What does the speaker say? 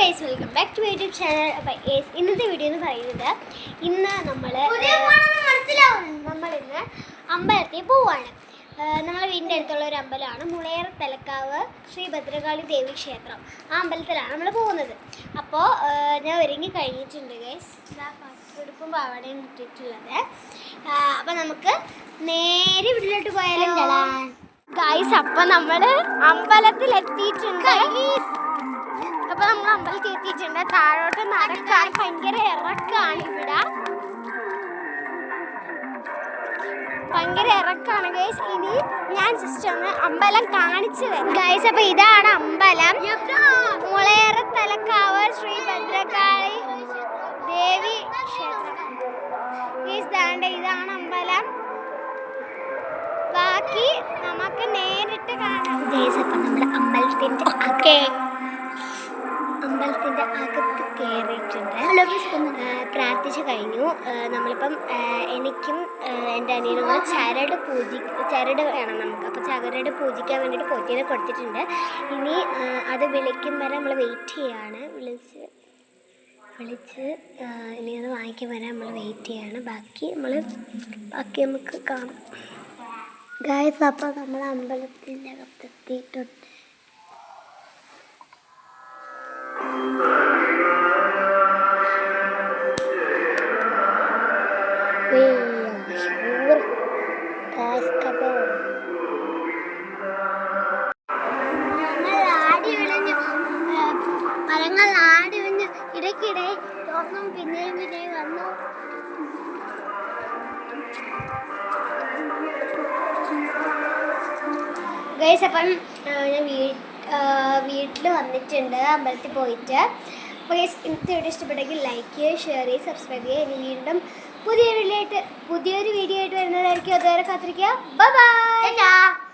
Guys, welcome back to YouTube channel. അപ്പോൾ ഇന്നത്തെ video എന്ന് പറയുന്നത് ഇന്ന് നമ്മളിന്ന് അമ്പലത്തിൽ പോവാണ്. നമ്മളെ വീടിൻ്റെ അടുത്തുള്ള ഒരു അമ്പലമാണ് മുളയർ തലക്കാവ് ശ്രീ ഭദ്രകാളി ദേവി ക്ഷേത്രം. ആ അമ്പലത്തിലാണ് നമ്മൾ പോകുന്നത്. അപ്പോൾ ഞാൻ ഒരുങ്ങി കഴിഞ്ഞിട്ടുണ്ട് ഗൈസ്. ഉടുപ്പും പാവാടയും ഇട്ടിട്ടുള്ളത്. അപ്പോൾ നമുക്ക് നേരെ വീട്ടിലോട്ട് പോയാലും ഗൈസ്. അപ്പോൾ നമ്മൾ അമ്പലത്തിൽ എത്തിയിട്ടുണ്ട്. അപ്പോൾ നമ്മൾ അമ്പലത്തിൽ എത്തിയിട്ടുണ്ട്. താഴോട്ട് നടക്കാൻ ഭയങ്കര ഇറക്കാണ്. ഭയങ്കര ഇറക്കാണ് ഗൈസ്. ഇനി ഞാൻ ജസ്റ്റ് ഒന്ന് അമ്പലം കാണിച്ചു തരാം ഗൈസ്. അപ്പോൾ ഇതാണ് അമ്പലം, മുളയർ തലക്കാവ് ശ്രീ ഭദ്രകാളി ദേവി ക്ഷേത്രം ഗൈസ്. ഇതാണ് അമ്പലം. ബാക്കി നമുക്ക് നേരിട്ട് കാണാം ഗൈസ്. അപ്പം നമ്മൾ അമ്പലത്തിൻ്റെ അകത്ത് കയറിയിട്ടുണ്ട്. പ്രാർത്ഥിച്ചു കഴിഞ്ഞു. നമ്മളിപ്പം എനിക്കും എൻ്റെ അനിയനും കൂടെ ചരട് വേണം നമുക്ക്. അപ്പോൾ ചരട് പൂജിക്കാൻ വേണ്ടിയിട്ട് പോറ്റിനെ കൊടുത്തിട്ടുണ്ട്. ഇനി അത് വിളിക്കും വരെ നമ്മൾ വെയിറ്റ് ചെയ്യാണ്. വിളിച്ച് ഇനി അത് വാങ്ങിക്കാൻ വരെ നമ്മൾ വെയിറ്റ് ചെയ്യാണ്. ബാക്കി നമുക്ക് കാണാം ഗായ്സ്. അപ്പോൾ നമ്മൾ അമ്പലത്തിൻ്റെ അകത്തെത്തിയിട്ടുണ്ട്. മരങ്ങൾ ആടി വിഞ്ഞ് ഇടയ്ക്കിടെ തോന്നും പിന്നെയും വന്നു. ഗൈസ്, അപ്പം ഞാൻ വീട്ടിൽ വന്നിട്ടുണ്ട് അമ്പലത്തിൽ പോയിട്ട്. അപ്പോൾ ഗൈസ്, ഇന്നത്തെ വീഡിയോ ഇഷ്ടപ്പെട്ടെങ്കിൽ ലൈക്ക് ചെയ്യുക, ഷെയർ ചെയ്യുക, സബ്സ്ക്രൈബ് ചെയ്യുക. ഇനി വീണ്ടും പുതിയൊരു വീഡിയോ ആയിട്ട് വരുന്നതായിരിക്കും. അതുവരെ കാത്തിരിക്കുക. Bye bye.